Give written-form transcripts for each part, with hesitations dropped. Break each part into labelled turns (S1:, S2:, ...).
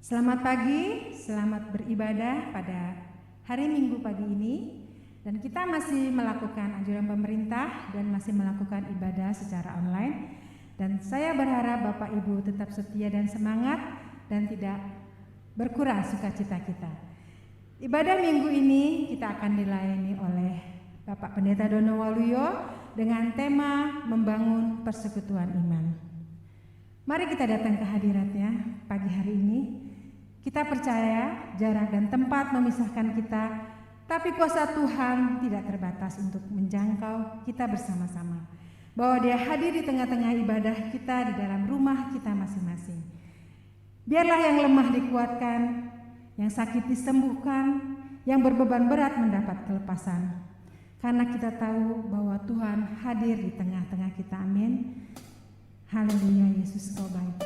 S1: Selamat pagi, selamat beribadah pada hari Minggu pagi ini. Dan kita masih melakukan anjuran pemerintah dan masih melakukan ibadah secara online. Dan saya berharap Bapak Ibu tetap setia dan semangat dan tidak berkurang sukacita kita. Ibadah minggu ini kita akan dilayani oleh Bapak Pendeta Dono Waluyo dengan tema membangun persekutuan iman. Mari kita datang ke hadiratnya pagi hari ini. Kita percaya jarak dan tempat memisahkan kita, tapi kuasa Tuhan tidak terbatas untuk menjangkau kita bersama-sama. Bahwa Dia hadir di tengah-tengah ibadah kita, di dalam rumah kita masing-masing. Biarlah yang lemah dikuatkan, yang sakit disembuhkan, yang berbeban berat mendapat kelepasan. Karena kita tahu bahwa Tuhan hadir di tengah-tengah kita. Amin. Haleluya, Yesus kau baik.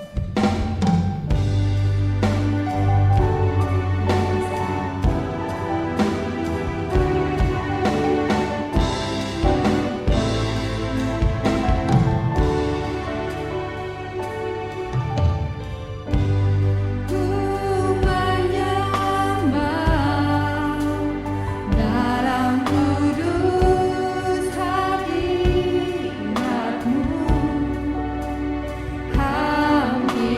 S2: Hampir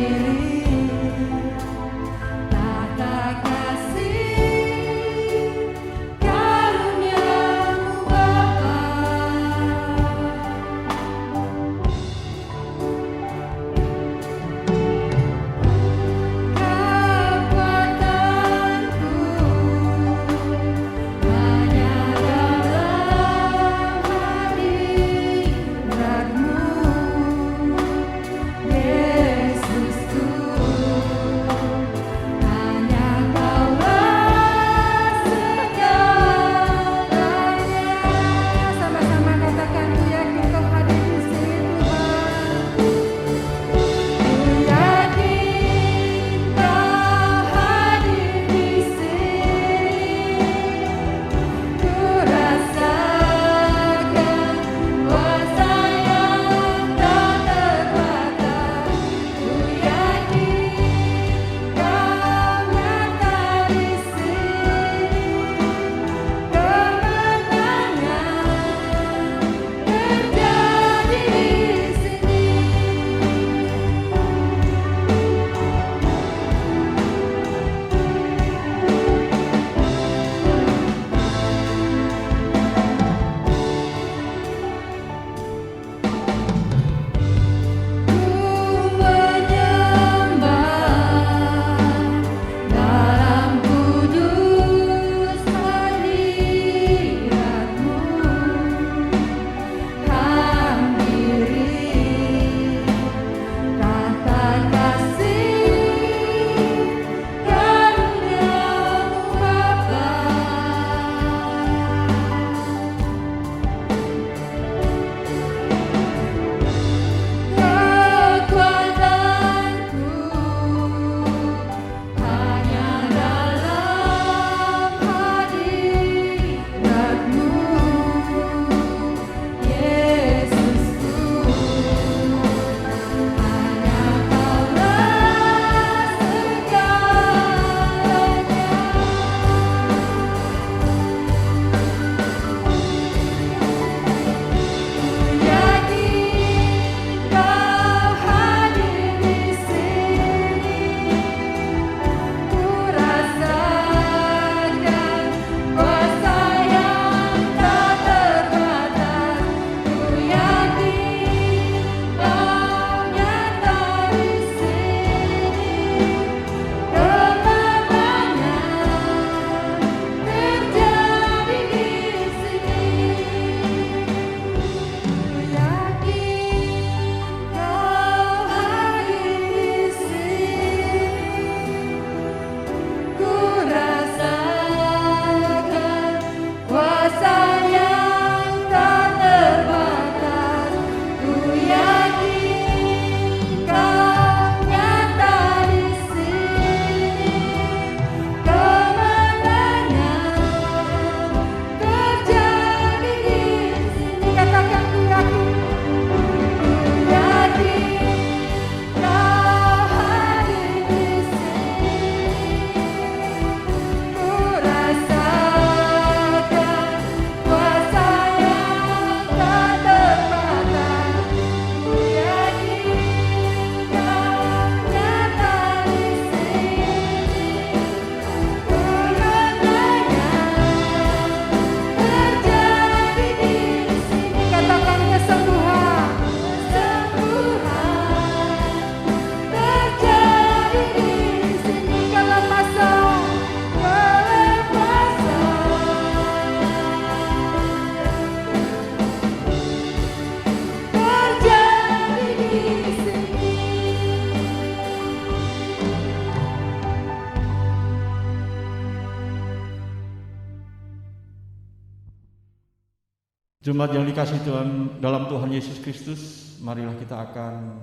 S2: Jemaat yang dikasihi Tuhan dalam Tuhan Yesus Kristus, marilah kita akan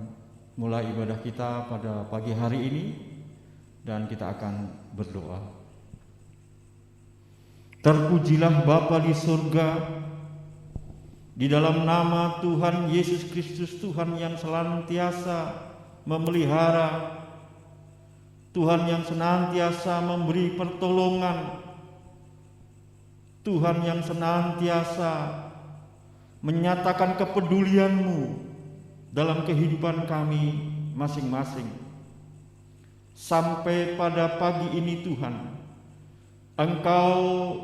S2: mulai ibadah kita pada pagi hari ini dan kita akan berdoa. Terpujilah Bapa di surga, di dalam nama Tuhan Yesus Kristus, Tuhan yang senantiasa memelihara, Tuhan yang senantiasa memberi pertolongan, Tuhan yang senantiasa menyatakan kepedulian-Mu dalam kehidupan kami masing-masing. Sampai pada pagi ini Tuhan, Engkau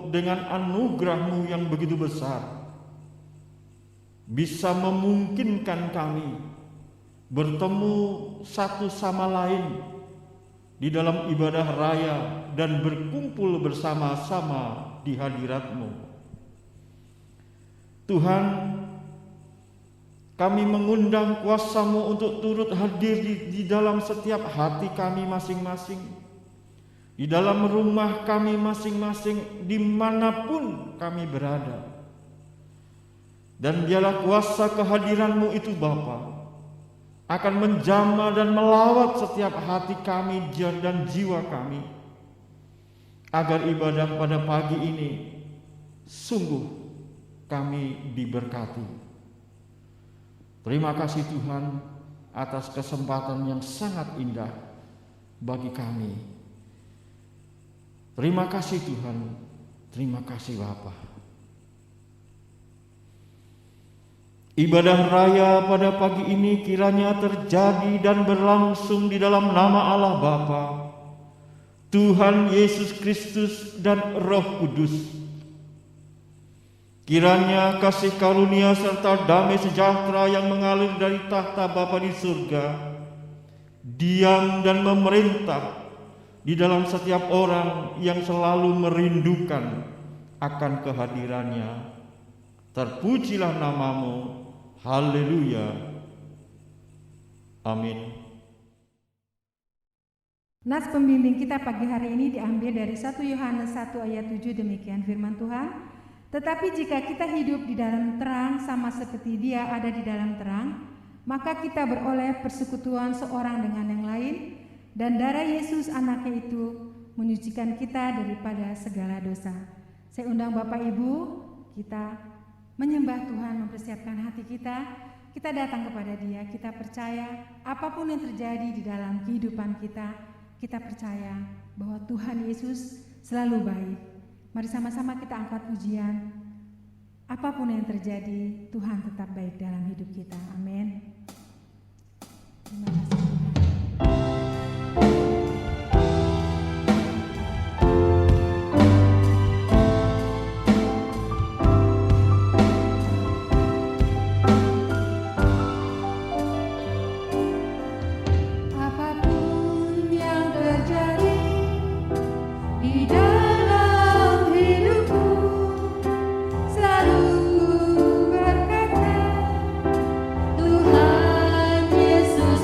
S2: dengan anugerah-Mu yang begitu besar bisa memungkinkan kami bertemu satu sama lain di dalam ibadah raya dan berkumpul bersama-sama di hadirat-Mu. Tuhan, kami mengundang kuasa-Mu untuk turut hadir di dalam setiap hati kami masing-masing, di dalam rumah kami masing-masing, dimanapun kami berada. Dan biarlah kuasa kehadiran-Mu itu Bapa akan menjamah dan melawat setiap hati kami dan jiwa kami, agar ibadah pada pagi ini sungguh kami diberkati. Terima kasih Tuhan atas kesempatan yang sangat indah bagi kami. Terima kasih Tuhan, terima kasih Bapa. Ibadah raya pada pagi ini kiranya terjadi dan berlangsung di dalam nama Allah Bapa, Tuhan Yesus Kristus dan Roh Kudus. Kiranya kasih karunia serta damai sejahtera yang mengalir dari tahta Bapa di surga diam dan memerintah di dalam setiap orang yang selalu merindukan akan kehadirannya. Terpujilah nama-Mu. Haleluya. Amin.
S1: Nas pembimbing kita pagi hari ini diambil dari 1 Yohanes 1 ayat 7, demikian firman Tuhan. Tetapi jika kita hidup di dalam terang sama seperti Dia ada di dalam terang, maka kita beroleh persekutuan seorang dengan yang lain, dan darah Yesus anaknya itu menyucikan kita daripada segala dosa. Saya undang Bapak Ibu, kita menyembah Tuhan, mempersiapkan hati kita datang kepada Dia, kita percaya apapun yang terjadi di dalam kehidupan kita percaya bahwa Tuhan Yesus selalu baik. Mari sama-sama kita angkat pujian. Apapun yang terjadi, Tuhan tetap baik dalam hidup kita. Amin. Terima kasih Tuhan.
S3: Tuhan Yesus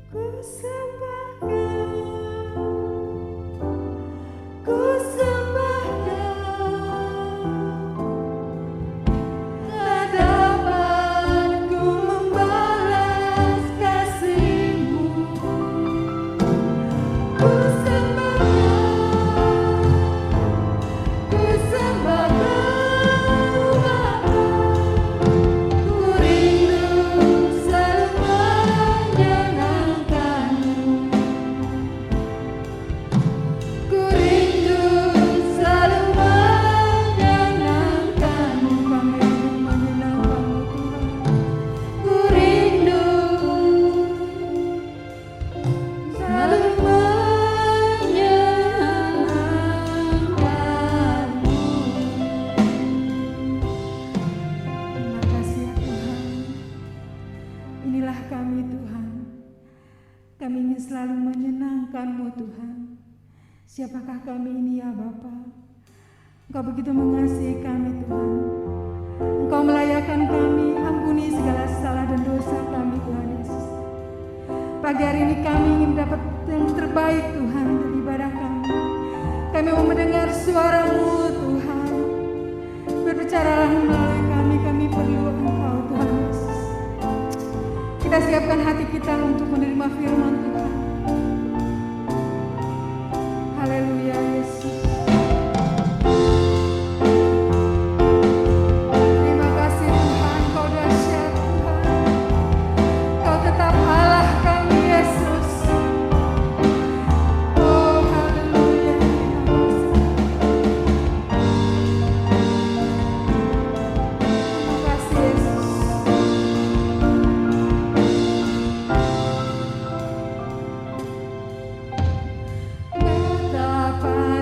S1: Ku sembah Kau, ku sembah Kau. Tak dapat ku membalas kasih-Mu. Ku sembah Kau, ku sembah Kau Bapa. Ku rindu selalu menyenangkan-Mu. Ku rindu selalu menyenangkan-Mu. Kami rindu menyenangkan-Mu Tuhan. Ku rindu selalu menyenangkan-Mu. Terima kasih ya Tuhan. Inilah kami Tuhan. Kami ingin selalu menyenangkan-Mu Tuhan. Siapakah kami ini ya Bapa? Engkau begitu mengasihi kami Tuhan. Engkau melayakkan kami, ampuni segala salah dan dosa kami Tuhan Yesus. Pagi hari ini kami ingin mendapat yang terbaik Tuhan dari ibadah kami. Kami mau mendengar suara-Mu Tuhan. Berbicaralah melalui kami perlu Engkau Tuhan Yesus. Kita siapkan hati kita untuk menerima firman Tuhan. Haleluya Yesus. Terima kasih Tuhan, Kau dahsyat Tuhan. Kau tetap Allah kami Yesus. Oh haleluya. Terima kasih Yesus. Betapa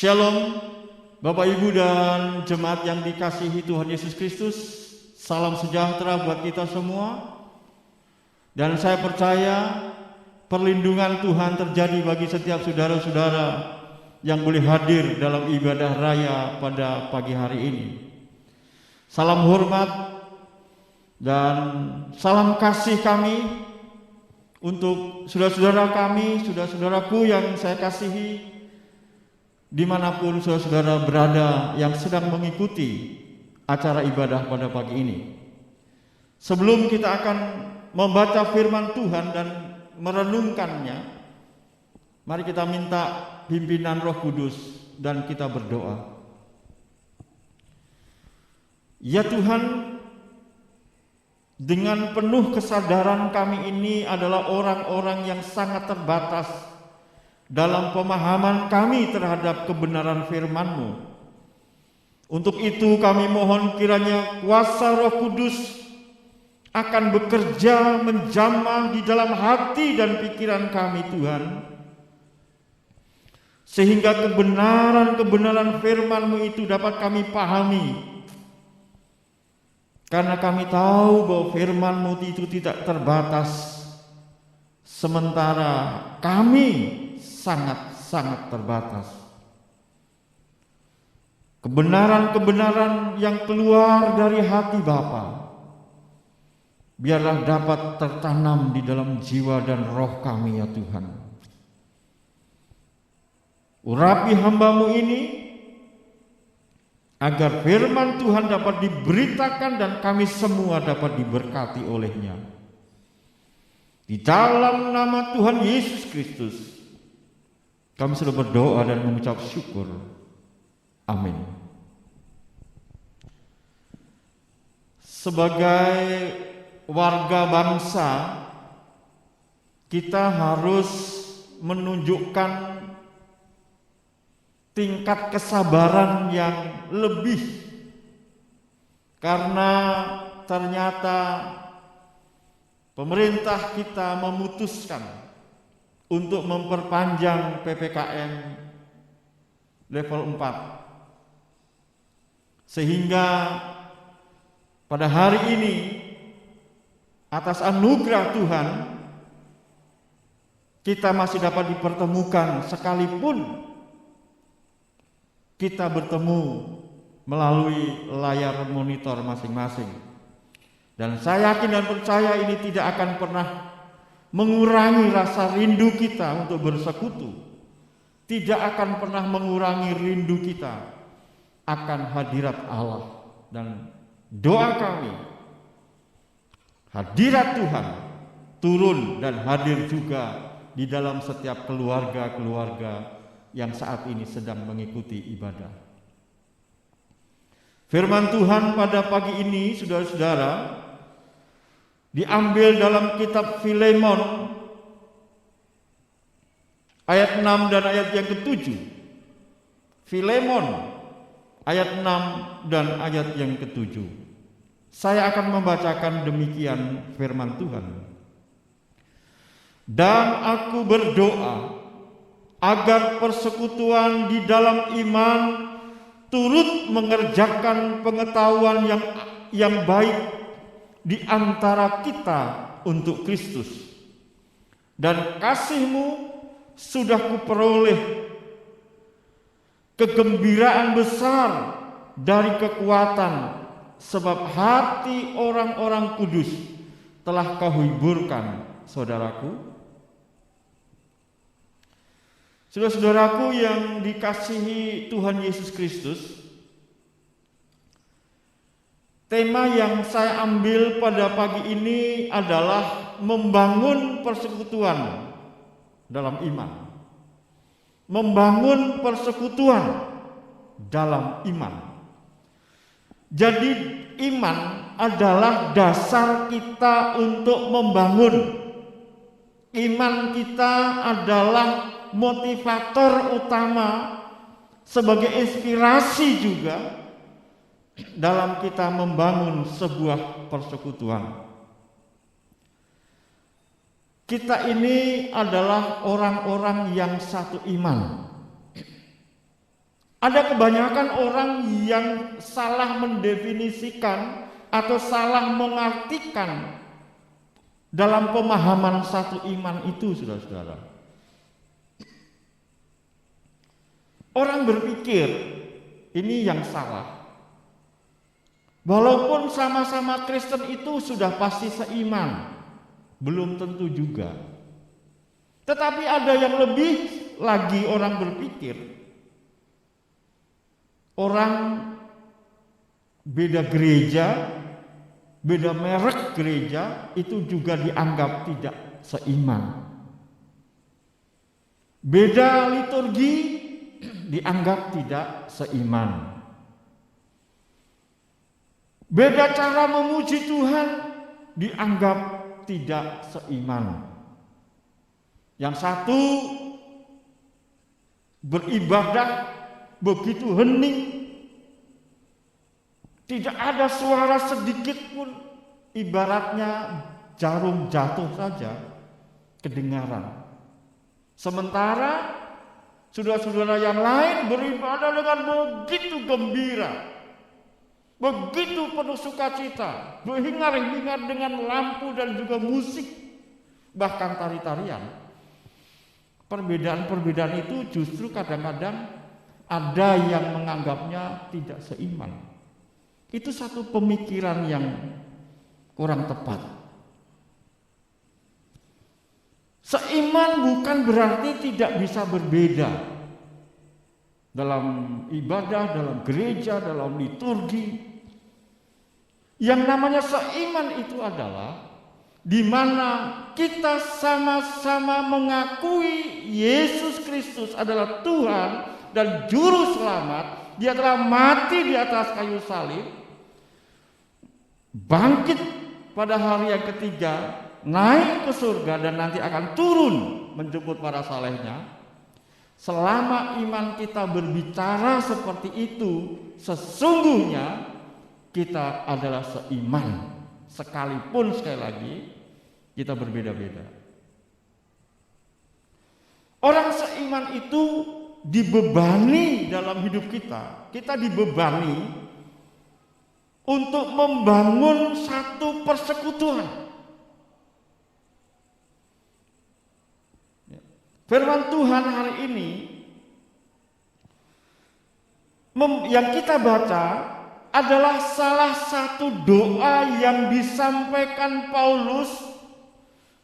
S2: Shalom, Bapak Ibu dan jemaat yang dikasihi Tuhan Yesus Kristus. Salam sejahtera buat kita semua. Dan saya percaya perlindungan Tuhan terjadi bagi setiap saudara-saudara yang boleh hadir dalam ibadah raya pada pagi hari ini. Salam hormat dan salam kasih kami untuk saudara-saudara kami, saudara-saudaraku yang saya kasihi, dimanapun saudara-saudara berada yang sedang mengikuti acara ibadah pada pagi ini. Sebelum kita akan membaca firman Tuhan dan merenungkannya, mari kita minta pimpinan Roh Kudus dan kita berdoa. Ya Tuhan, dengan penuh kesadaran kami ini adalah orang-orang yang sangat terbatas dalam pemahaman kami terhadap kebenaran firman-Mu. Untuk itu kami mohon kiranya kuasa Roh Kudus akan bekerja menjamah di dalam hati dan pikiran kami Tuhan, sehingga kebenaran-kebenaran firman-Mu itu dapat kami pahami, karena kami tahu bahwa firman-Mu itu tidak terbatas, sementara kami sangat-sangat terbatas. Kebenaran-kebenaran yang keluar dari hati Bapa biarlah dapat tertanam di dalam jiwa dan roh kami ya Tuhan. Urapi hamba-Mu ini agar firman Tuhan dapat diberitakan dan kami semua dapat diberkati olehnya. Di dalam nama Tuhan Yesus Kristus kami sudah berdoa dan mengucap syukur. Amin. Sebagai warga bangsa, kita harus menunjukkan tingkat kesabaran yang lebih, karena ternyata pemerintah kita memutuskan untuk memperpanjang PPKM level 4, sehingga pada hari ini atas anugerah Tuhan kita masih dapat dipertemukan, sekalipun kita bertemu melalui layar monitor masing-masing. Dan saya yakin dan percaya ini tidak akan pernah mengurangi rasa rindu kita untuk bersekutu, tidak akan pernah mengurangi rindu kita akan hadirat Allah. Dan doa kami, hadirat Tuhan turun dan hadir juga di dalam setiap keluarga-keluarga yang saat ini sedang mengikuti ibadah. Firman Tuhan pada pagi ini, saudara-saudara, diambil dalam kitab Filemon ayat 6 dan ayat yang ke-7. Filemon ayat 6 dan ayat yang ke-7. Saya akan membacakan demikian firman Tuhan. Dan aku berdoa agar persekutuan di dalam iman turut mengerjakan pengetahuan yang baik di antara kita untuk Kristus, dan kasih-Mu sudah kuperoleh kegembiraan besar dari kekuatan, sebab hati orang-orang kudus telah Kau hiburkan, saudaraku. Saudara-saudaraku yang dikasihi Tuhan Yesus Kristus, tema yang saya ambil pada pagi ini adalah membangun persekutuan dalam iman. Membangun persekutuan dalam iman. Jadi iman adalah dasar kita untuk membangun. Iman kita adalah motivator utama, sebagai inspirasi juga dalam kita membangun sebuah persekutuan. Kita ini adalah orang-orang yang satu iman. Ada kebanyakan orang yang salah mendefinisikan atau salah mengartikan dalam pemahaman satu iman itu, saudara-saudara. Orang berpikir ini yang salah. Walaupun sama-sama Kristen itu sudah pasti seiman, belum tentu juga. Tetapi ada yang lebih lagi orang berpikir, orang beda gereja, beda merek gereja itu juga dianggap tidak seiman. Beda liturgi dianggap tidak seiman. Beda cara memuji Tuhan dianggap tidak seiman. Yang satu beribadah begitu hening, tidak ada suara sedikit pun, ibaratnya jarum jatuh saja kedengaran. Sementara saudara-saudara yang lain beribadah dengan begitu gembira, begitu penuh sukacita, berhingar-hingar dengan lampu dan juga musik, bahkan tari-tarian. Perbedaan-perbedaan itu justru kadang-kadang ada yang menganggapnya tidak seiman. Itu satu pemikiran yang kurang tepat. Seiman bukan berarti tidak bisa berbeda dalam ibadah, dalam gereja, dalam liturgi. Yang namanya seiman itu adalah di mana kita sama-sama mengakui Yesus Kristus adalah Tuhan dan Juru Selamat. Dia telah mati di atas kayu salib, bangkit pada hari yang ketiga, naik ke surga dan nanti akan turun menjemput para salehnya. Selama iman kita berbicara seperti itu, sesungguhnya kita adalah seiman. Sekalipun sekali lagi kita berbeda-beda. Orang seiman itu dibebani dalam hidup kita. Kita dibebani untuk membangun satu persekutuan. Firman Tuhan hari ini yang kita baca adalah salah satu doa yang disampaikan Paulus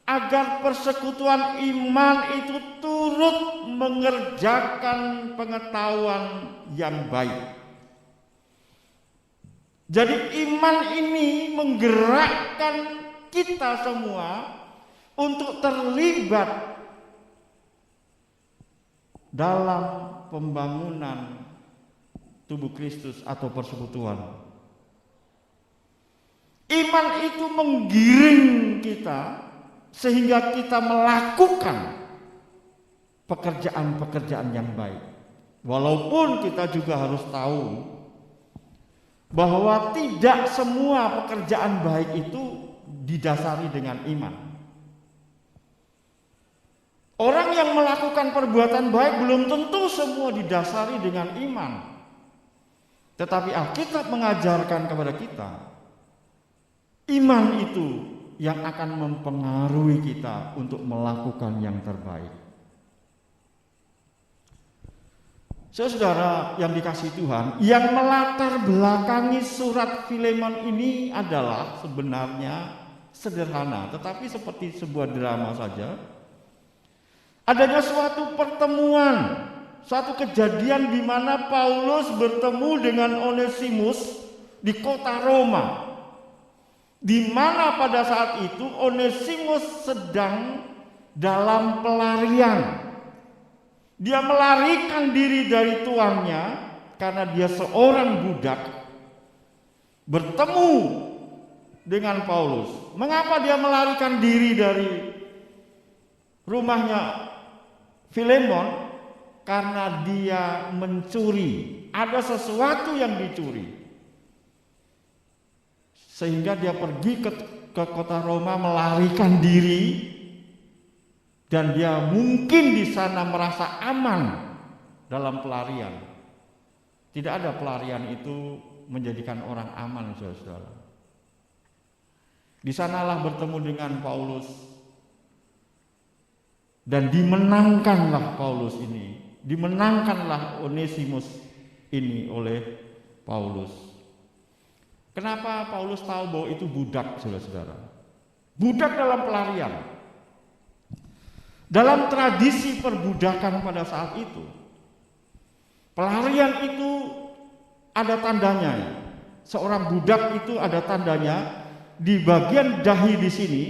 S2: agar persekutuan iman itu turut mengerjakan pengetahuan yang baik. Jadi iman ini menggerakkan kita semua untuk terlibat dalam pembangunan tubuh Kristus atau persekutuan. Iman itu menggiring kita sehingga kita melakukan pekerjaan-pekerjaan yang baik. Walaupun kita juga harus tahu bahwa tidak semua pekerjaan baik itu didasari dengan iman. Orang yang melakukan perbuatan baik belum tentu semua didasari dengan iman. Tetapi Alkitab mengajarkan kepada kita, iman itu yang akan mempengaruhi kita untuk melakukan yang terbaik. Saudara yang dikasihi Tuhan, yang melatar belakangi surat Filemon ini adalah sebenarnya sederhana, tetapi seperti sebuah drama saja. Adanya suatu pertemuan, suatu kejadian di mana Paulus bertemu dengan Onesimus di kota Roma, di mana pada saat itu Onesimus sedang dalam pelarian. Dia melarikan diri dari tuannya karena dia seorang budak, bertemu dengan Paulus. Mengapa dia melarikan diri dari rumahnya Filemon? Karena dia mencuri, ada sesuatu yang dicuri, sehingga dia pergi ke kota Roma melarikan diri, dan dia mungkin di sana merasa aman dalam pelarian. Tidak ada pelarian itu menjadikan orang aman, saudara-saudara. Di sanalah bertemu dengan Paulus dan dimenangkanlah Paulus ini, dimenangkanlah Onesimus ini oleh Paulus. Kenapa Paulus tahu bahwa itu budak, saudara-saudara? Budak dalam pelarian. Dalam tradisi perbudakan pada saat itu, pelarian itu ada tandanya. Seorang budak itu ada tandanya di bagian dahi di sini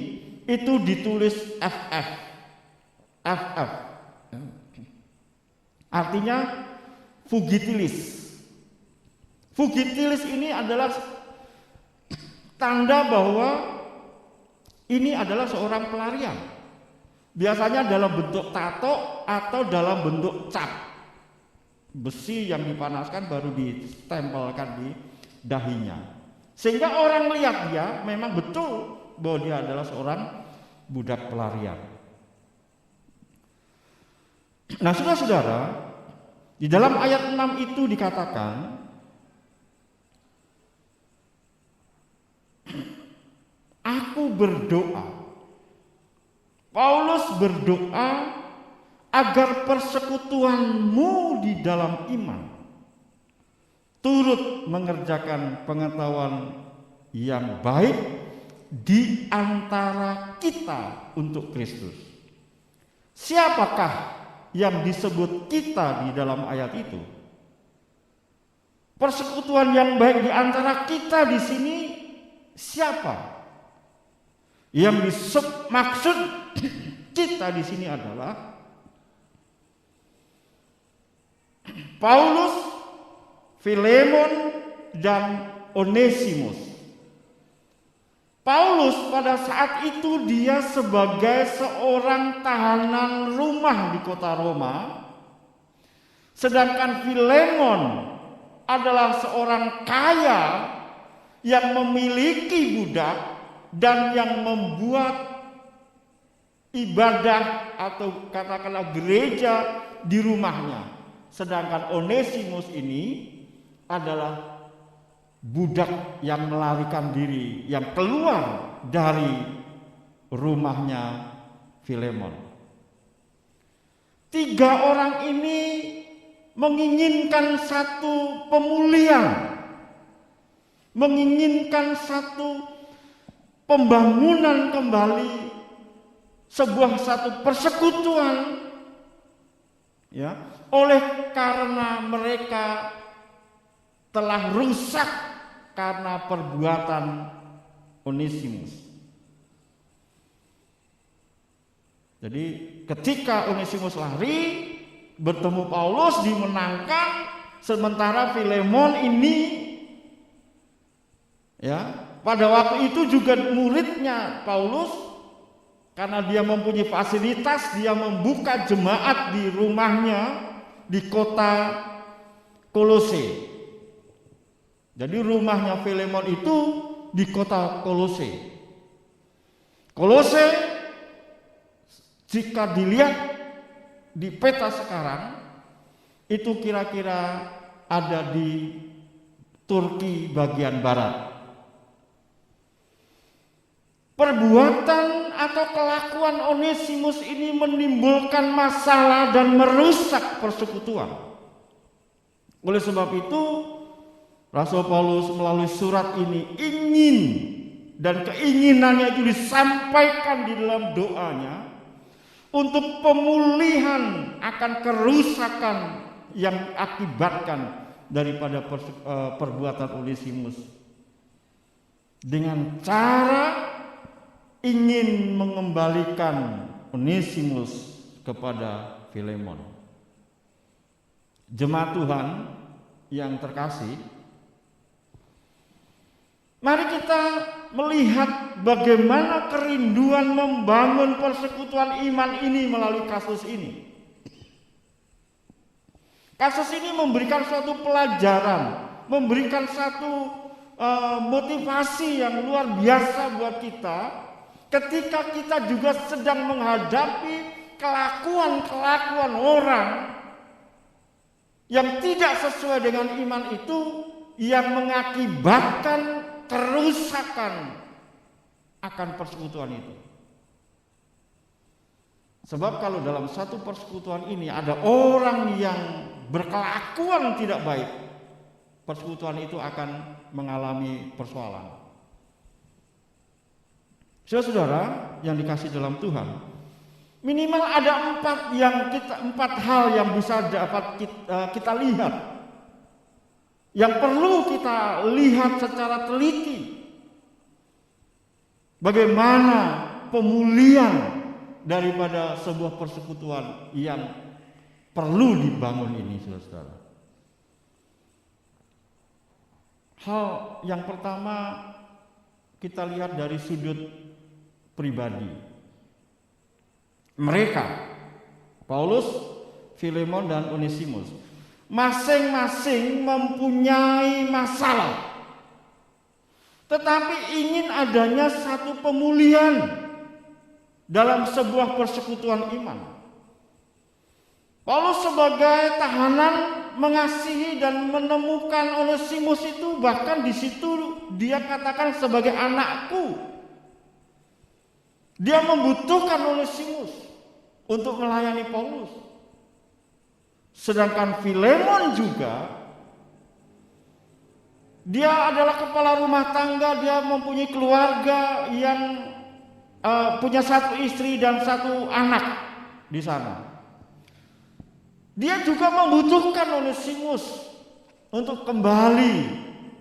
S2: itu ditulis FF. FF. Artinya fugitilis. Fugitilis ini adalah tanda bahwa ini adalah seorang pelarian. Biasanya dalam bentuk tato atau dalam bentuk cap. Besi yang dipanaskan baru ditempelkan di dahinya. Sehingga orang melihat dia memang betul bahwa dia adalah seorang budak pelarian. Nah, saudara-saudara, di dalam ayat 6 itu dikatakan, aku berdoa. Paulus berdoa agar persekutuanmu di dalam iman turut mengerjakan pengetahuan yang baik di antara kita untuk Kristus. Siapakah yang disebut kita di dalam ayat itu? Persekutuan yang baik di antara kita di sini siapa? Yang maksud kita di sini adalah Paulus, Filemon, dan Onesimus. Paulus pada saat itu dia sebagai seorang tahanan rumah di kota Roma, sedangkan Filemon adalah seorang kaya yang memiliki budak dan yang membuat ibadah atau katakanlah gereja di rumahnya. Sedangkan Onesimus ini adalah budak yang melarikan diri, yang keluar dari rumahnya Filemon. 3 orang ini menginginkan satu pemulihan, menginginkan satu pembangunan kembali, satu persekutuan, ya, oleh karena mereka telah rusak karena perbuatan Onesimus. Jadi ketika Onesimus lari bertemu Paulus dimenangkan, sementara Filemon ini, ya, pada waktu itu juga muridnya Paulus, karena dia mempunyai fasilitas, dia membuka jemaat di rumahnya di kota Kolose. Jadi rumahnya Filemon itu di kota Kolose. Kolose jika dilihat di peta sekarang itu kira-kira ada di Turki bagian barat. Perbuatan atau kelakuan Onesimus ini menimbulkan masalah dan merusak persekutuan. Oleh sebab itu, Rasul Paulus melalui surat ini ingin dan keinginannya itu disampaikan di dalam doanya untuk pemulihan akan kerusakan yang akibatkan daripada perbuatan Onesimus, dengan cara ingin mengembalikan Onesimus kepada Filemon. Jemaat Tuhan yang terkasih, mari kita melihat bagaimana kerinduan membangun persekutuan iman ini melalui kasus ini. Kasus ini memberikan suatu pelajaran, memberikan satu motivasi yang luar biasa buat kita ketika kita juga sedang menghadapi kelakuan-kelakuan orang yang tidak sesuai dengan iman itu yang mengakibatkan kerusakan akan persekutuan itu. Sebab kalau dalam satu persekutuan ini ada orang yang berkelakuan tidak baik, persekutuan itu akan mengalami persoalan. Saudara yang dikasih dalam Tuhan, minimal ada empat hal yang bisa dapat kita lihat, yang perlu kita lihat secara teliti. Bagaimana pemulihan daripada sebuah persekutuan yang perlu dibangun ini, saudara. Hal yang pertama kita lihat dari sudut pribadi. Mereka, Paulus, Filemon, dan Onesimus, masing-masing mempunyai masalah, tetapi ingin adanya satu pemulihan dalam sebuah persekutuan iman. Paulus sebagai tahanan mengasihi dan menemukan Onesimus itu, bahkan di situ dia katakan sebagai anakku. Dia membutuhkan Onesimus untuk melayani Paulus. Sedangkan Filemon juga, dia adalah kepala rumah tangga, dia mempunyai keluarga yang punya satu istri dan satu anak di sana. Dia juga membutuhkan Onesimus untuk kembali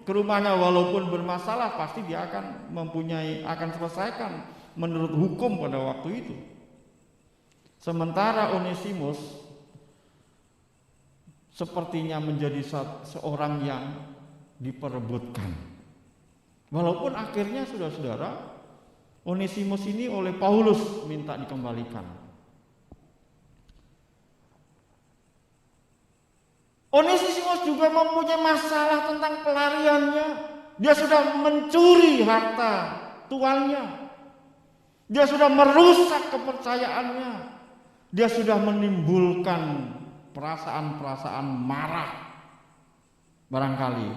S2: ke rumahnya, walaupun bermasalah pasti dia akan selesaikan menurut hukum pada waktu itu. Sementara Onesimus sepertinya menjadi seorang yang diperebutkan. Walaupun akhirnya saudara-saudara, Onesimus ini oleh Paulus minta dikembalikan. Onesimus juga mempunyai masalah tentang pelariannya. Dia sudah mencuri harta tuannya. Dia sudah merusak kepercayaannya. Dia sudah menimbulkan perasaan-perasaan marah barangkali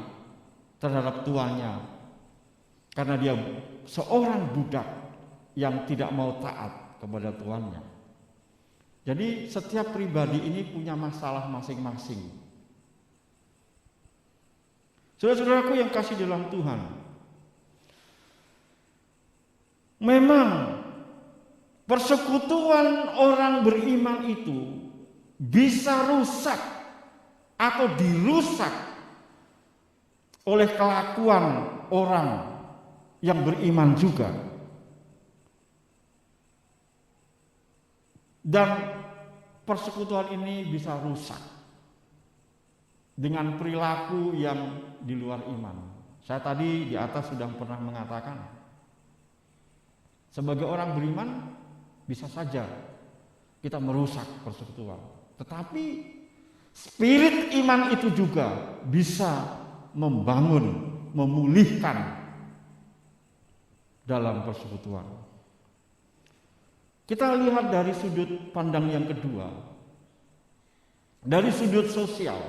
S2: terhadap tuannya, karena dia seorang budak yang tidak mau taat kepada tuannya. Jadi setiap pribadi ini punya masalah masing-masing. Saudara-saudaraku yang kasih dalam Tuhan, memang persekutuan orang beriman itu bisa rusak atau dirusak oleh kelakuan orang yang beriman juga. Dan persekutuan ini bisa rusak dengan perilaku yang di luar iman. Saya tadi di atas sudah pernah mengatakan, sebagai orang beriman bisa saja kita merusak persekutuan, tetapi spirit iman itu juga bisa membangun, memulihkan dalam persekutuan. Kita lihat dari sudut pandang yang kedua, dari sudut sosial.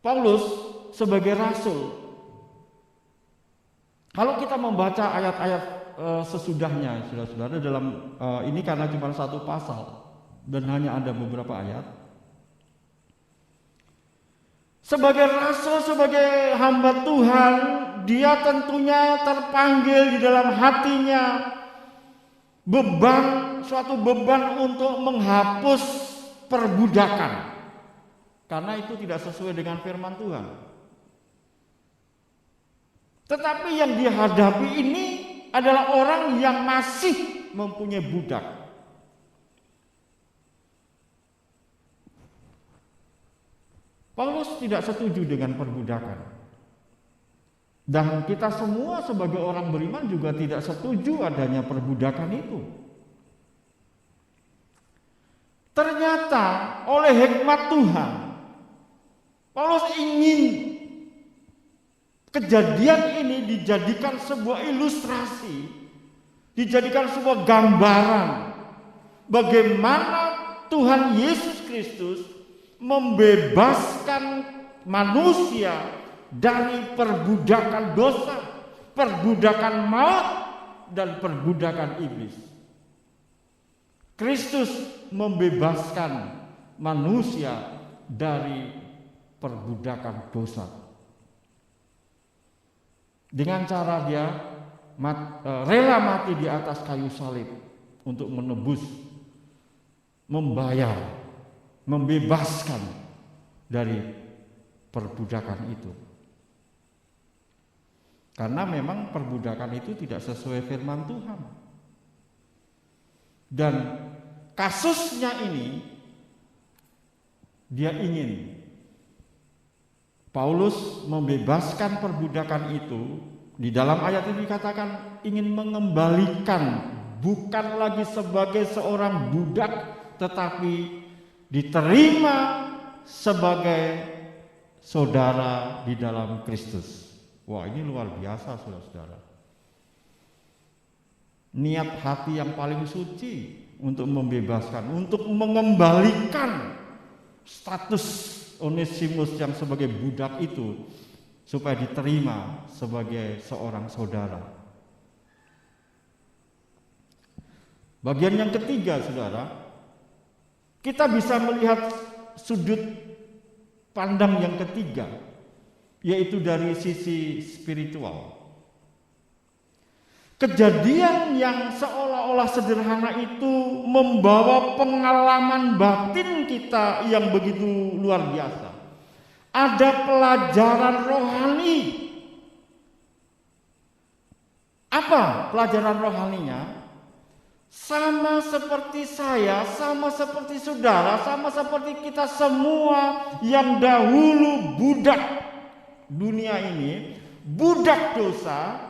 S2: Paulus sebagai rasul, kalau kita membaca ayat-ayat sesudahnya, saudara-saudara, dalam ini karena cuma satu pasal dan hanya ada beberapa ayat. Sebagai rasul, sebagai hamba Tuhan, dia tentunya terpanggil di dalam hatinya suatu beban untuk menghapus perbudakan, karena itu tidak sesuai dengan firman Tuhan. Tetapi yang dihadapi ini adalah orang yang masih mempunyai budak. Paulus tidak setuju dengan perbudakan. Dan kita semua sebagai orang beriman juga tidak setuju adanya perbudakan itu. Ternyata oleh hikmat Tuhan, Paulus ingin kejadian ini dijadikan sebuah ilustrasi, dijadikan sebuah gambaran bagaimana Tuhan Yesus Kristus membebaskan manusia dari perbudakan dosa, perbudakan maut, dan perbudakan iblis. Kristus membebaskan manusia dari perbudakan dosa. Dengan cara dia rela mati di atas kayu salib untuk menebus, membayar, membebaskan dari perbudakan itu. Karena memang perbudakan itu tidak sesuai firman Tuhan. Dan kasusnya ini dia ingin Paulus membebaskan perbudakan itu. Di dalam ayat ini dikatakan ingin mengembalikan, bukan lagi sebagai seorang budak, tetapi diterima sebagai saudara di dalam Kristus. Wah, ini luar biasa, saudara-saudara. Niat hati yang paling suci untuk membebaskan, untuk mengembalikan status Onesimus yang sebagai budak itu supaya diterima sebagai seorang saudara. Bagian yang ketiga, saudara, kita bisa melihat sudut pandang yang ketiga, yaitu dari sisi spiritual. Kejadian yang seolah-olah sederhana itu membawa pengalaman batin kita yang begitu luar biasa. Ada pelajaran rohani. Apa pelajaran rohaninya? Sama seperti saya, sama seperti saudara, sama seperti kita semua yang dahulu budak dunia ini, budak dosa.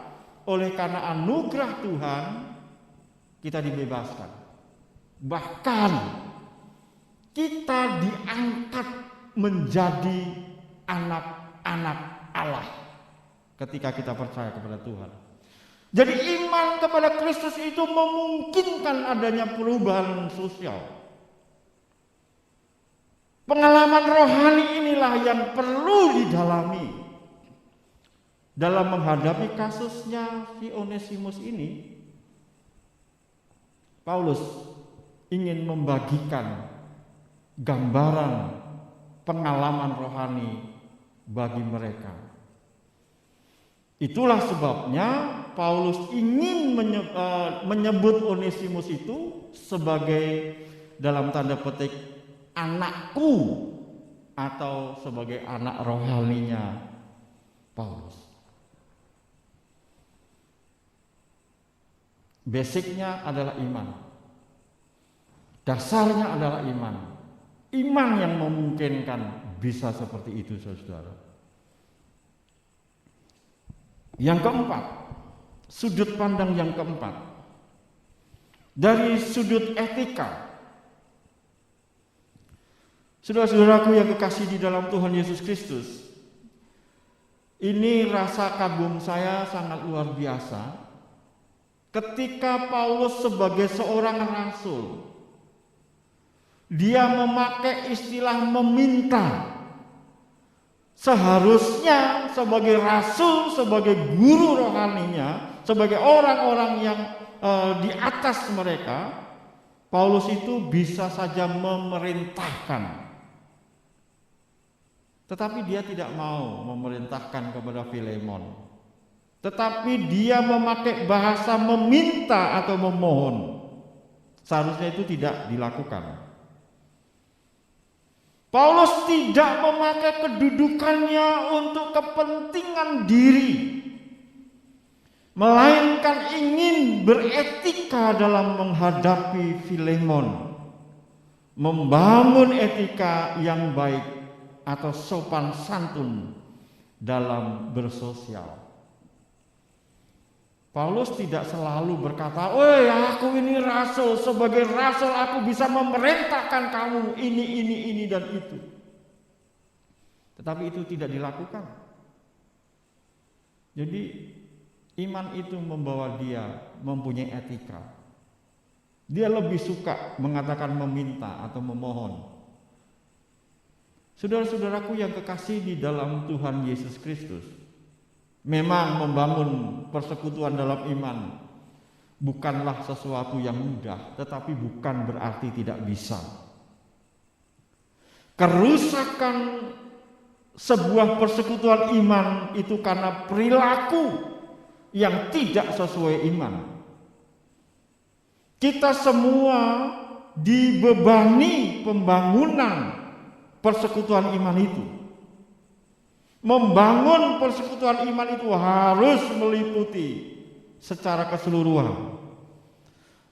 S2: Oleh karena anugerah Tuhan kita dibebaskan. Bahkan kita diangkat menjadi anak-anak Allah ketika kita percaya kepada Tuhan. Jadi iman kepada Kristus itu memungkinkan adanya perubahan sosial. Pengalaman rohani inilah yang perlu didalami dalam menghadapi kasusnya si Onesimus ini. Paulus ingin membagikan gambaran pengalaman rohani bagi mereka. Itulah sebabnya Paulus ingin menyebut Onesimus itu sebagai dalam tanda petik anakku, atau sebagai anak rohaninya Paulus. Basicnya adalah iman. Dasarnya adalah iman. Iman yang memungkinkan bisa seperti itu, saudara. Yang keempat, sudut pandang yang keempat. Dari sudut etika. Saudara-saudaraku yang kekasih di dalam Tuhan Yesus Kristus, ini rasa kagum saya sangat luar biasa. Ketika Paulus sebagai seorang rasul, dia memakai istilah meminta. Seharusnya sebagai rasul, sebagai guru rohaninya, sebagai orang-orang yang di atas mereka, Paulus itu bisa saja memerintahkan. Tetapi dia tidak mau memerintahkan kepada Filemon. Tetapi dia memakai bahasa meminta atau memohon. Seharusnya itu tidak dilakukan. Paulus tidak memakai kedudukannya untuk kepentingan diri, melainkan ingin beretika dalam menghadapi Filemon, membangun etika yang baik atau sopan santun dalam bersosial. Paulus tidak selalu berkata, "Woi, aku ini rasul, sebagai rasul aku bisa memerintahkan kamu ini dan itu." Tetapi itu tidak dilakukan. Jadi iman itu membawa dia mempunyai etika. Dia lebih suka mengatakan meminta atau memohon. Saudara-saudaraku yang kekasih di dalam Tuhan Yesus Kristus, memang membangun persekutuan dalam iman bukanlah sesuatu yang mudah, tetapi bukan berarti tidak bisa. Kerusakan sebuah persekutuan iman itu karena perilaku yang tidak sesuai iman. Kita semua dibebani pembangunan persekutuan iman itu. Membangun persekutuan iman itu harus meliputi secara keseluruhan,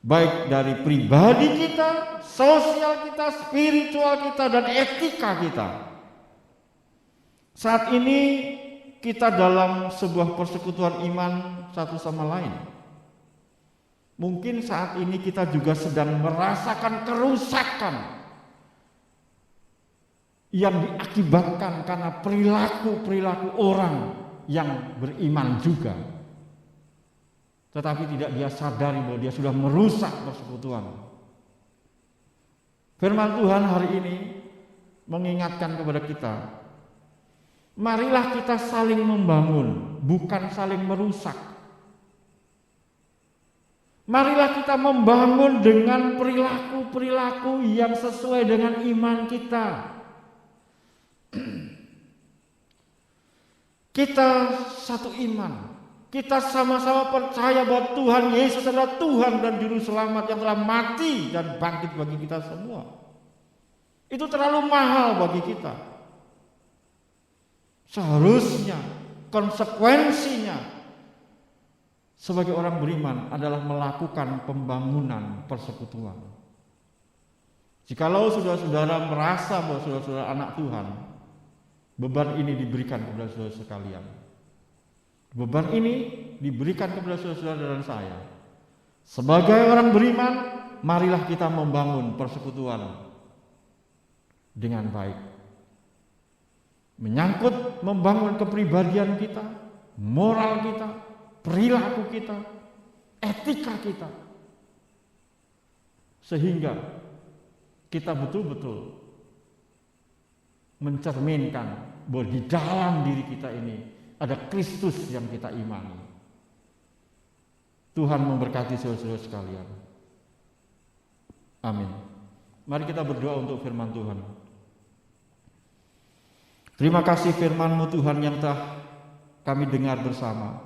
S2: baik dari pribadi kita, sosial kita, spiritual kita, dan etika kita. Saat ini kita dalam sebuah persekutuan iman satu sama lain. Mungkin saat ini kita juga sedang merasakan kerusakan yang diakibatkan karena perilaku-perilaku orang yang beriman juga, tetapi tidak dia sadari bahwa dia sudah merusak persekutuan. Firman Tuhan hari ini mengingatkan kepada kita, marilah kita saling membangun, bukan saling merusak. Marilah kita membangun dengan perilaku-perilaku yang sesuai dengan iman kita. Kita satu iman. Kita sama-sama percaya bahwa Tuhan Yesus adalah Tuhan dan Juru Selamat yang telah mati dan bangkit bagi kita semua. Itu terlalu mahal bagi kita. Seharusnya konsekuensinya sebagai orang beriman adalah melakukan pembangunan persekutuan. Jikalau saudara-saudara merasa bahwa saudara-saudara anak Tuhan, beban ini diberikan kepada saudara sekalian. Beban ini diberikan kepada saudara-saudara dan saya. Sebagai orang beriman, marilah kita membangun persekutuan dengan baik. Menyangkut membangun kepribadian kita, moral kita, perilaku kita, etika kita. Sehingga kita betul-betul mencerminkan bahwa di dalam diri kita ini ada Kristus yang kita imani. Tuhan memberkati saudara-saudara sekalian. Amin. Mari kita berdoa untuk firman Tuhan. Terima kasih firman-Mu Tuhan yang telah kami dengar bersama.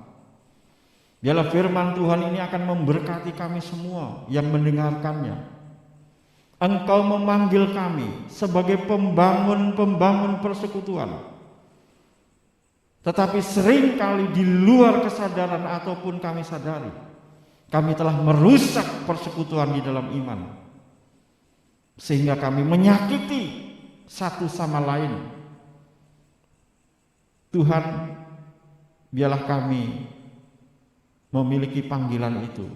S2: Biarlah firman Tuhan ini akan memberkati kami semua yang mendengarkannya. Engkau memanggil kami sebagai pembangun persekutuan. Tetapi seringkali di luar kesadaran ataupun kami sadari, kami telah merusak persekutuan di dalam iman. Sehingga kami menyakiti satu sama lain. Tuhan, biarlah kami memiliki panggilan itu,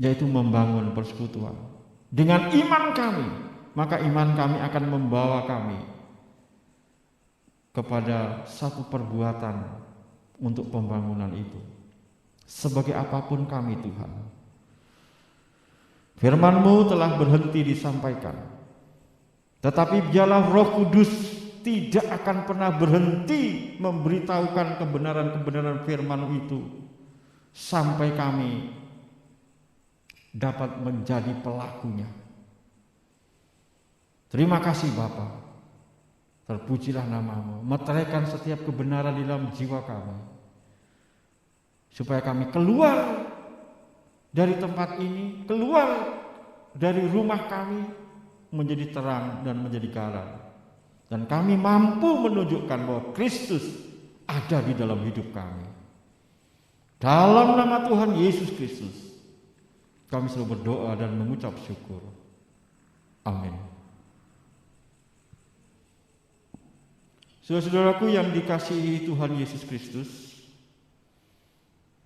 S2: yaitu membangun persekutuan. Dengan iman kami, maka iman kami akan membawa kami kepada satu perbuatan untuk pembangunan itu. Sebagai apapun kami Tuhan, firman-Mu telah berhenti disampaikan, tetapi biarlah Roh Kudus tidak akan pernah berhenti memberitahukan kebenaran-kebenaran firman-Mu itu sampai kami dapat menjadi pelakunya. Terima kasih Bapa. Terpujilah nama-Mu. Meteraikan setiap kebenaran di dalam jiwa kami, supaya kami keluar dari tempat ini, keluar dari rumah kami menjadi terang dan menjadi garam. Dan kami mampu menunjukkan bahwa Kristus ada di dalam hidup kami. Dalam nama Tuhan Yesus Kristus, kami selalu berdoa dan mengucap syukur. Amin. Saudara-saudaraku yang dikasihi Tuhan Yesus Kristus,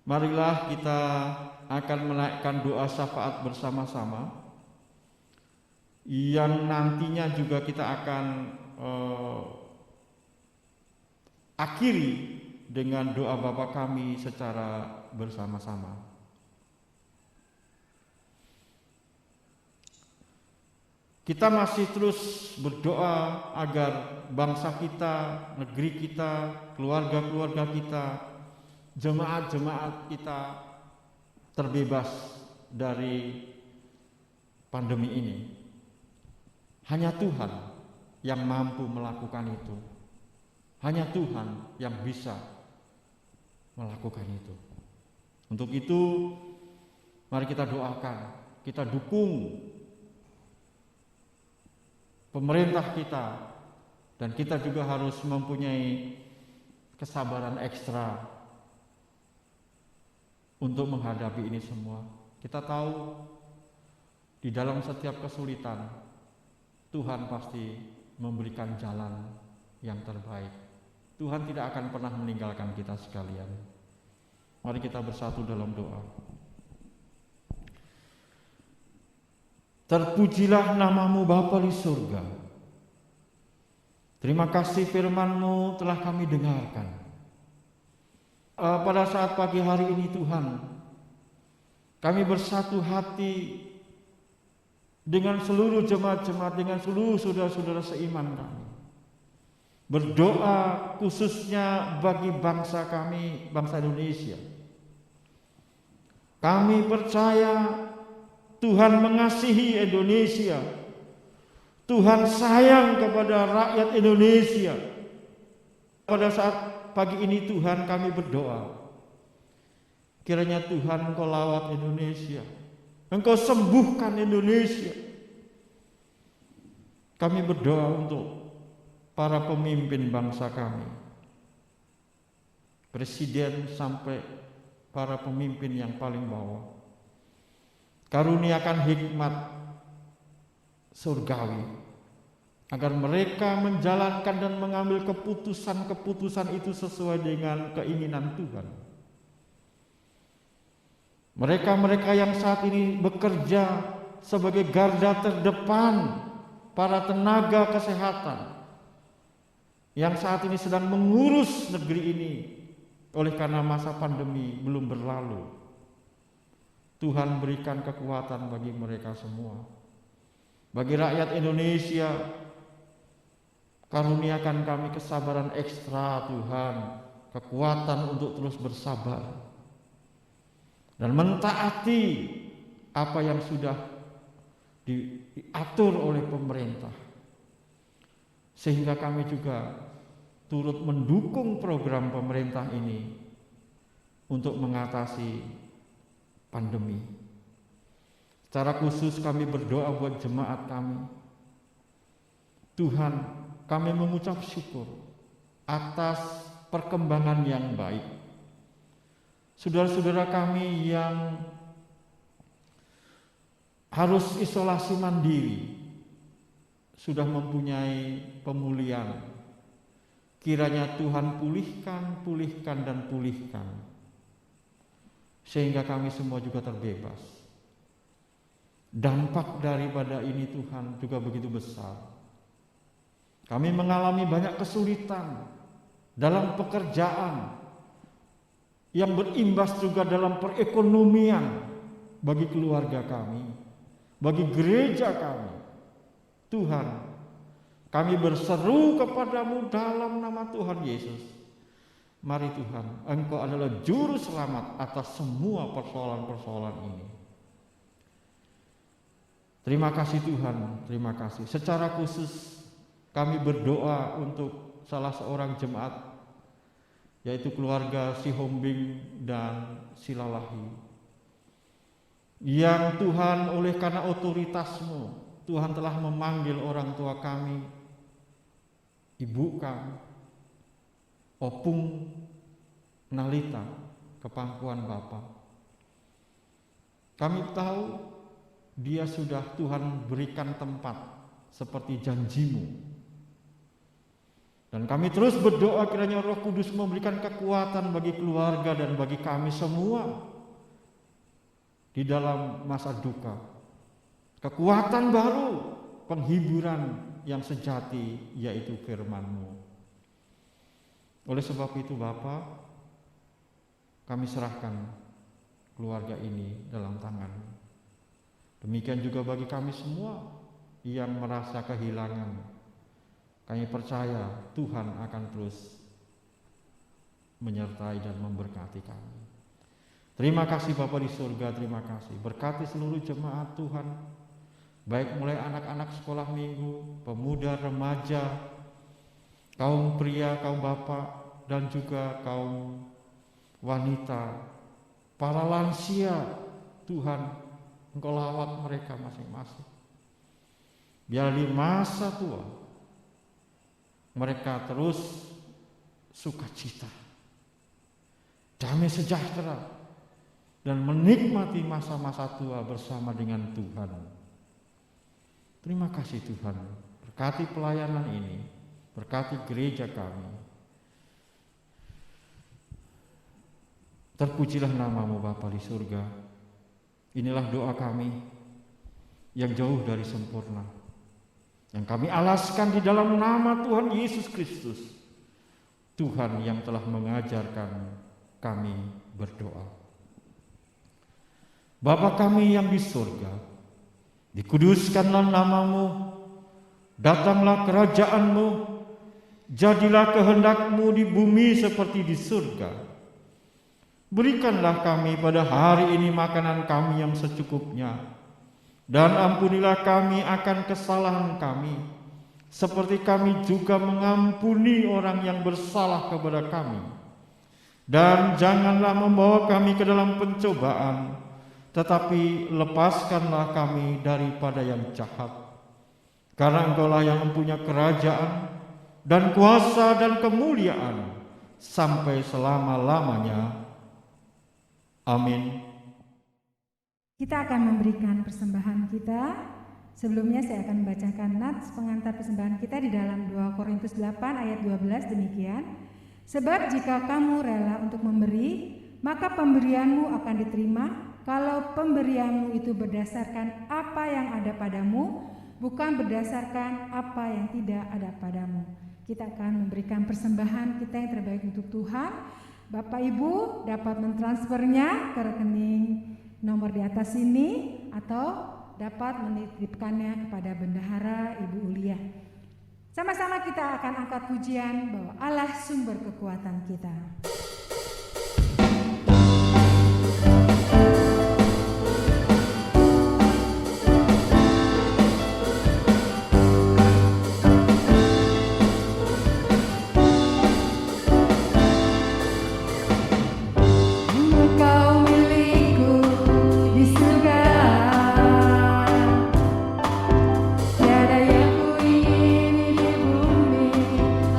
S2: marilah kita akan menaikkan doa syafaat bersama-sama, yang nantinya juga kita akan akhiri dengan doa Bapa kami secara bersama-sama. kita masih terus berdoa agar bangsa kita, negeri kita, keluarga-keluarga kita, jemaat-jemaat kita terbebas dari pandemi ini. Hanya Tuhan yang mampu melakukan itu. Hanya Tuhan yang bisa melakukan itu. Untuk itu, mari kita doakan, kita dukung pemerintah kita, dan kita juga harus mempunyai kesabaran ekstra untuk menghadapi ini semua. Kita tahu di dalam setiap kesulitan Tuhan pasti memberikan jalan yang terbaik. Tuhan tidak akan pernah meninggalkan kita sekalian. Mari kita bersatu dalam doa. Terpujilah namamu Bapa di surga. Terima kasih firman-Mu telah kami dengarkan. Pada saat pagi hari ini Tuhan, kami bersatu hati dengan seluruh jemaat-jemaat, dengan seluruh saudara-saudara seiman kami. Berdoa khususnya bagi bangsa kami, bangsa Indonesia. Kami percaya Tuhan mengasihi Indonesia. Tuhan sayang kepada rakyat Indonesia. Pada saat pagi ini Tuhan kami berdoa, kiranya Tuhan Engkau lawat Indonesia, Engkau sembuhkan Indonesia. Kami berdoa untuk para pemimpin bangsa kami, presiden sampai para pemimpin yang paling bawah. Karuniakan hikmat surgawi agar mereka menjalankan dan mengambil keputusan-keputusan itu sesuai dengan keinginan Tuhan. Mereka-mereka yang saat ini bekerja sebagai garda terdepan, para tenaga kesehatan yang saat ini sedang mengurus negeri ini oleh karena masa pandemi belum berlalu. Tuhan berikan kekuatan bagi mereka semua. Bagi rakyat Indonesia, karuniakan kami kesabaran ekstra Tuhan, kekuatan untuk terus bersabar dan mentaati apa yang sudah diatur oleh pemerintah, sehingga kami juga turut mendukung program pemerintah ini untuk mengatasi pandemi. Secara khusus kami berdoa buat jemaat kami. Tuhan, kami mengucap syukur atas perkembangan yang baik. Saudara-saudara kami yang harus isolasi mandiri sudah mempunyai pemulihan. Kiranya Tuhan pulihkan dan pulihkan, sehingga kami semua juga terbebas. Dampak daripada ini Tuhan juga begitu besar. Kami mengalami banyak kesulitan dalam pekerjaan yang berimbas juga dalam perekonomian bagi keluarga kami, bagi gereja kami. Tuhan, kami berseru kepadamu dalam nama Tuhan Yesus. Mari Tuhan, Engkau adalah juru selamat atas semua persoalan-persoalan ini. Terima kasih Tuhan, terima kasih. Secara khusus kami berdoa untuk salah seorang jemaat, yaitu keluarga Sihombing dan Silalahi, yang Tuhan oleh karena otoritas-Mu, Tuhan telah memanggil orang tua kami, ibu kami, Opung Nalita, ke pangkuan Bapa. Kami tahu dia sudah Tuhan berikan tempat seperti janji-Mu. Dan kami terus berdoa kiranya Roh Kudus memberikan kekuatan bagi keluarga dan bagi kami semua di dalam masa duka. Kekuatan baru, penghiburan yang sejati, yaitu firman-Mu. Oleh sebab itu Bapa, kami serahkan keluarga ini dalam tangan-Mu. Demikian juga bagi kami semua yang merasa kehilangan, kami percaya Tuhan akan terus menyertai dan memberkati kami. Terima kasih Bapa di surga, terima kasih. Berkati seluruh jemaat Tuhan, baik mulai anak-anak sekolah minggu, pemuda, remaja, kaum pria, kaum bapak, dan juga kaum wanita, para lansia. Tuhan, Engkau lawat mereka masing-masing. Biar di masa tua mereka terus sukacita, damai sejahtera, dan menikmati masa-masa tua bersama dengan Tuhan. Terima kasih Tuhan, berkati pelayanan ini, berkati gereja kami. Terpujilah nama-Mu Bapa di surga. Inilah doa kami yang jauh dari sempurna, yang kami alaskan di dalam nama Tuhan Yesus Kristus, Tuhan yang telah mengajarkan kami berdoa. Bapa kami yang di surga, dikuduskanlah nama-Mu, datanglah kerajaan-Mu, jadilah kehendak-Mu di bumi seperti di surga. Berikanlah kami pada hari ini makanan kami yang secukupnya, dan ampunilah kami akan kesalahan kami, seperti kami juga mengampuni orang yang bersalah kepada kami. Dan janganlah membawa kami ke dalam pencobaan, tetapi lepaskanlah kami daripada yang jahat. Karena Engkaulah yang mempunyai kerajaan dan kuasa dan kemuliaan sampai selama-lamanya. Amin.
S1: Kita akan memberikan persembahan kita. Sebelumnya saya akan membacakan nats pengantar persembahan kita di dalam 2 Korintus 8 ayat 12 demikian. Sebab jika kamu rela untuk memberi, maka pemberianmu akan diterima. Kalau pemberianmu itu berdasarkan apa yang ada padamu, bukan berdasarkan apa yang tidak ada padamu. Kita akan memberikan persembahan kita yang terbaik untuk Tuhan. Bapak Ibu dapat mentransfernya ke rekening nomor di atas ini atau dapat menitipkannya kepada Bendahara Ibu Ulia. Sama-sama kita akan angkat pujian bahwa Allah sumber kekuatan kita.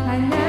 S3: Hanya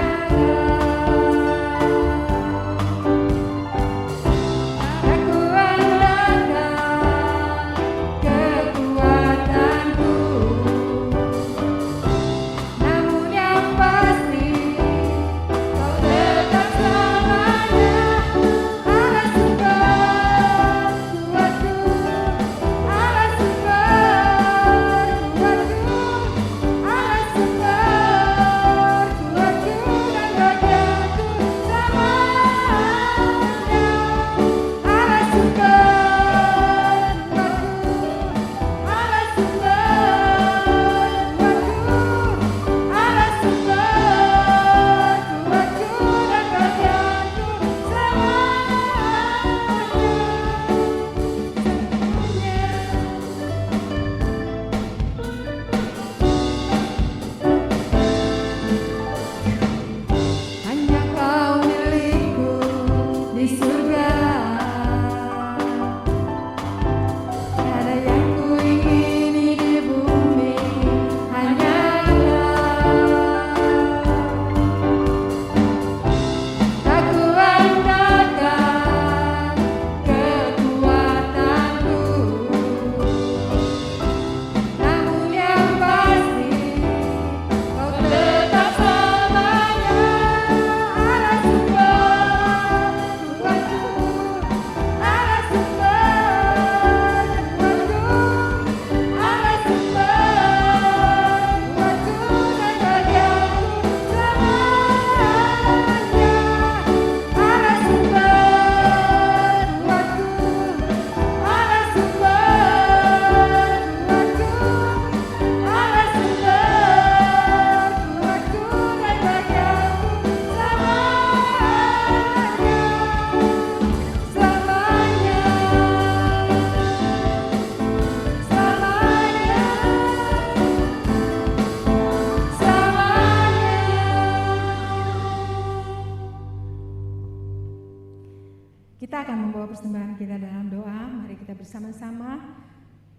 S1: kita dalam doa. Mari kita bersama-sama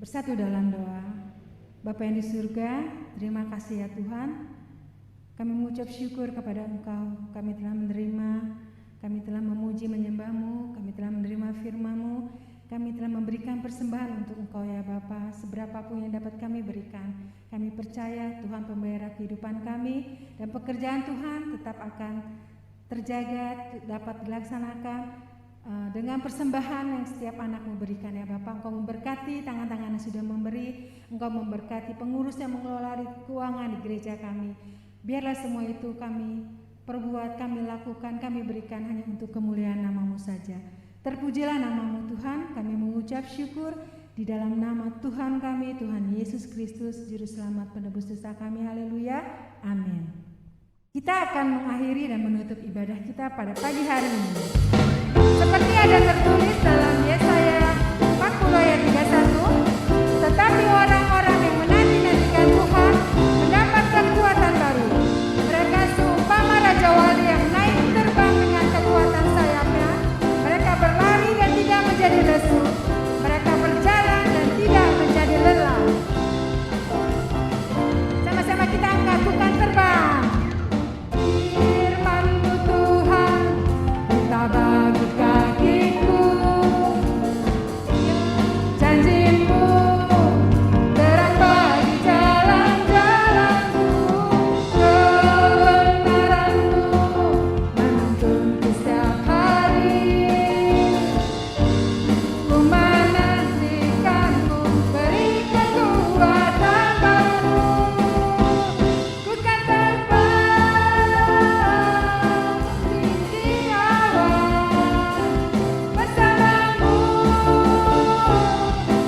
S1: bersatu dalam doa. Bapa yang di surga, terima kasih ya Tuhan. Kami mengucap syukur kepada Engkau. Kami telah menerima, kami telah memuji menyembah-Mu, kami telah menerima firman-Mu, kami telah memberikan persembahan untuk Engkau ya Bapa. Seberapapun yang dapat kami berikan, kami percaya Tuhan pemberi kehidupan kami, dan pekerjaan Tuhan tetap akan terjaga, dapat dilaksanakan dengan persembahan yang setiap anak memberikan ya Bapak. Engkau memberkati tangan-tangan yang sudah memberi, Engkau memberkati pengurus yang mengelola keuangan di gereja kami. Biarlah semua itu kami perbuat, kami lakukan, kami berikan hanya untuk kemuliaan nama-Mu saja. Terpujilah nama-Mu Tuhan, kami mengucap syukur di dalam nama Tuhan kami, Tuhan Yesus Kristus, Juru Selamat penebus dosa kami. Haleluya, amin. Kita akan mengakhiri dan menutup ibadah kita pada pagi hari ini. Seperti ada tertulis dalam Yesaya 40 ayat 31, tetapi orang-orang yang menanti-nantikan Tuhan mendapat kekuatan baru. Mereka seumpama Raja Wali yang naik terbang dengan kekuatan sayapnya. Mereka berlari dan tidak menjadi lesu. Mereka berjalan dan tidak menjadi lelah. Sama-sama kita angkat, bukan terbang. Firman-Mu Tuhan, kita bagi kakiku. Janji-Mu terang bagi jalan-jalanku. Kebenaran-Mu menuntunku setiap hari. Ku menantikan-Mu, beri kekuatan baru. Ku kan terbang tinggi awan bersama-Mu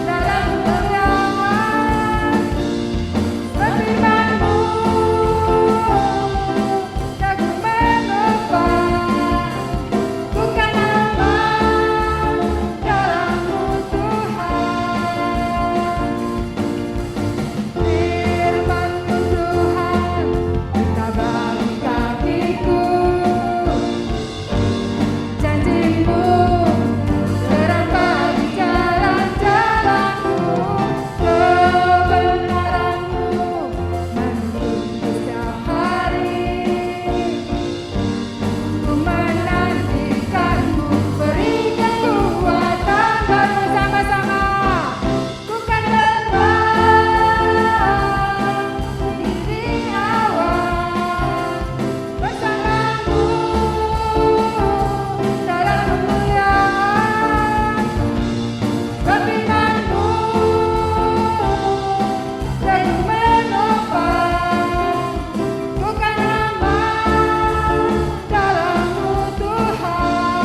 S1: dalam genggaman. Firman-Mu jago menopang. Ku kan aman dalam-Mu Tuhan. Firman-Mu Tuhan, kita bagi kakiku. Janji-Mu terang bagi jalan-jalanku. Kebenaran-Mu menuntunku setiap hari. Ku menantikan-Mu, beri kekuatan baru. Sama-sama. Ku kan terbang tinggi awan bersama-Mu dalam kemuliaan. Firman-Mu jago menopang. Ku kan aman dalam-Mu Tuhan.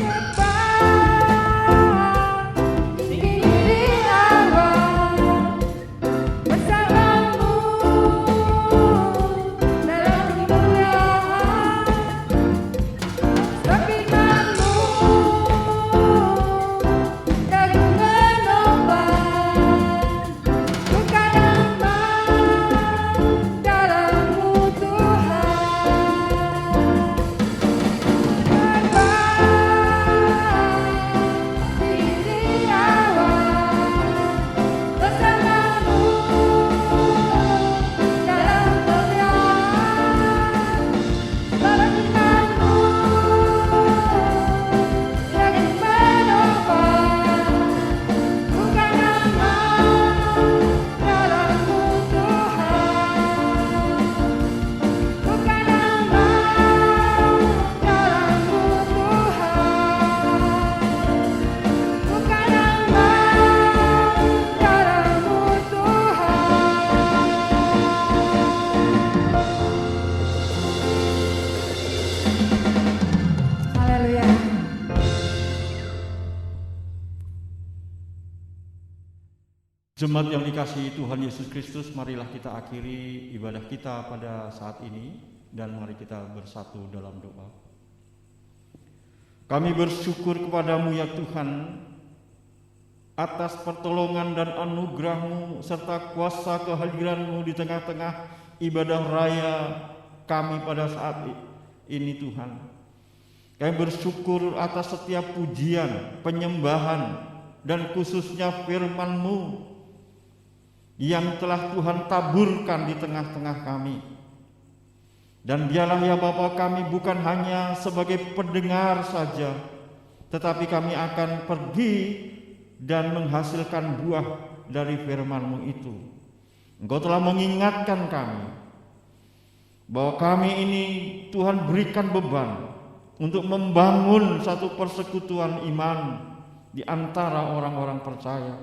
S1: Terbang tinggi di awan bersama-Mu dalam kemuliaan. Firman-Mu jago menopang. Ku kan aman dalam-Mu Tuhan. Terbang tinggi awan bersama-Mu dalam kemuliaan. Firman-Mu jago menopang. Ku kan aman dalam-Mu Tuhan. Ku kan aman dalam-Mu Tuhan. Ku kan aman dalam-Mu Tuhan. Haleluya.
S2: Jemaat yang dikasihi Tuhan Yesus Kristus, marilah kita akhiri ibadah kita pada saat ini dan mari kita bersatu dalam doa. Kami bersyukur kepadamu ya Tuhan atas pertolongan dan anugerah-Mu serta kuasa kehadiran-Mu di tengah-tengah ibadah raya kami pada saat ini Tuhan. Kami bersyukur atas setiap pujian, penyembahan, dan khususnya firman-Mu yang telah Tuhan taburkan di tengah-tengah kami. Dan biarlah ya Bapa, kami bukan hanya sebagai pendengar saja, tetapi kami akan pergi dan menghasilkan buah dari firman-Mu itu. Engkau telah mengingatkan kami bahwa kami ini Tuhan berikan beban untuk membangun satu persekutuan iman di antara orang-orang percaya,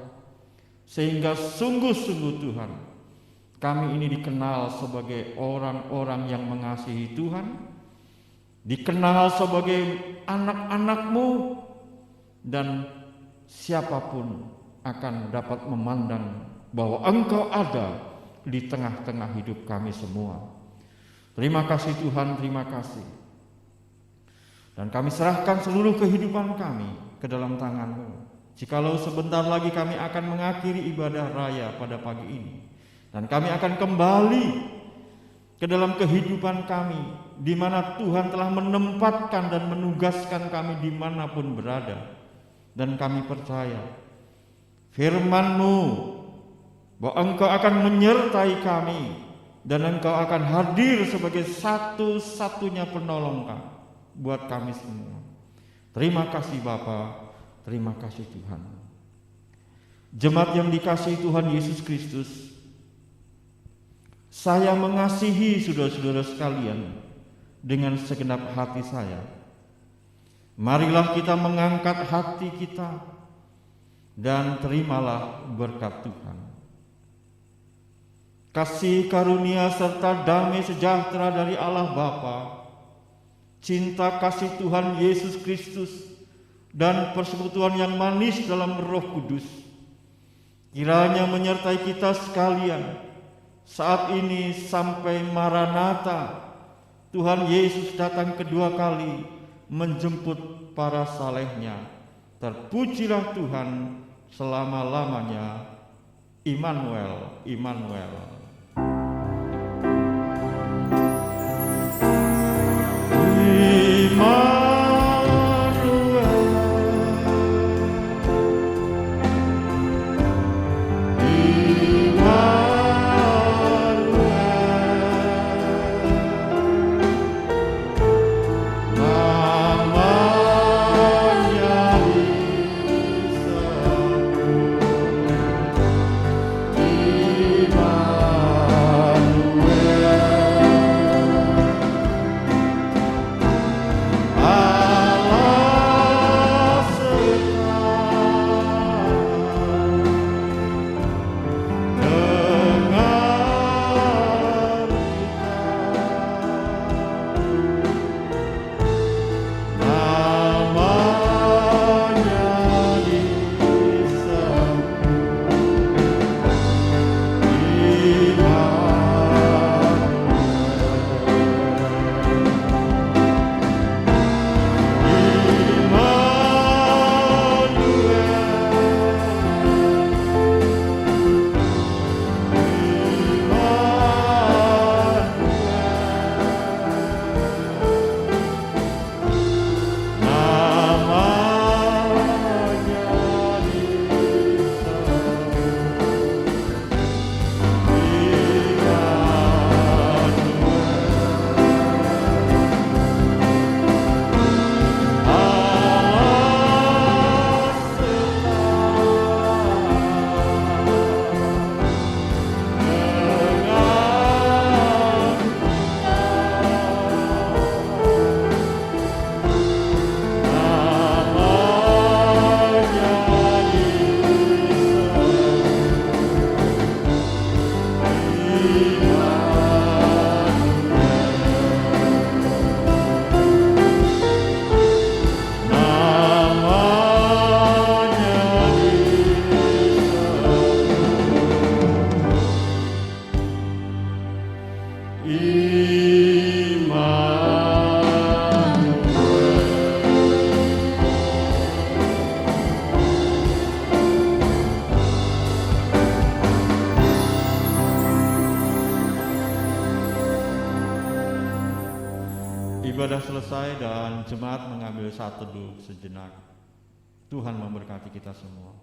S2: sehingga sungguh-sungguh Tuhan, kami ini dikenal sebagai orang-orang yang mengasihi Tuhan, dikenal sebagai anak-anak-Mu, dan siapapun akan dapat memandang bahwa Engkau ada di tengah-tengah hidup kami semua. Terima kasih Tuhan, terima kasih. Dan kami serahkan seluruh kehidupan kami ke dalam tangan-Mu. Jikalau sebentar lagi kami akan mengakhiri ibadah raya pada pagi ini, dan kami akan kembali ke dalam kehidupan kami, di mana Tuhan telah menempatkan dan menugaskan kami dimanapun berada. Dan kami percaya firman-Mu bahwa Engkau akan menyertai kami, dan Engkau akan hadir sebagai satu-satunya penolong kami, buat kami semua. Terima kasih Bapa, terima kasih Tuhan. Jemaat yang dikasihi Tuhan Yesus Kristus, saya mengasihi saudara-saudara sekalian dengan segenap hati saya. Marilah kita mengangkat hati kita dan terimalah berkat Tuhan. Kasih karunia serta damai sejahtera dari Allah Bapa, cinta kasih Tuhan Yesus Kristus, dan persekutuan yang manis dalam Roh Kudus kiranya menyertai kita sekalian saat ini sampai Maranatha, Tuhan Yesus datang kedua kali menjemput para salehnya. Terpujilah Tuhan selama-lamanya. Immanuel, Immanuel.
S3: Immanuel.
S2: ibadah selesai dan jemaat mengambil saat teduh sejenak. Tuhan memberkati kita semua.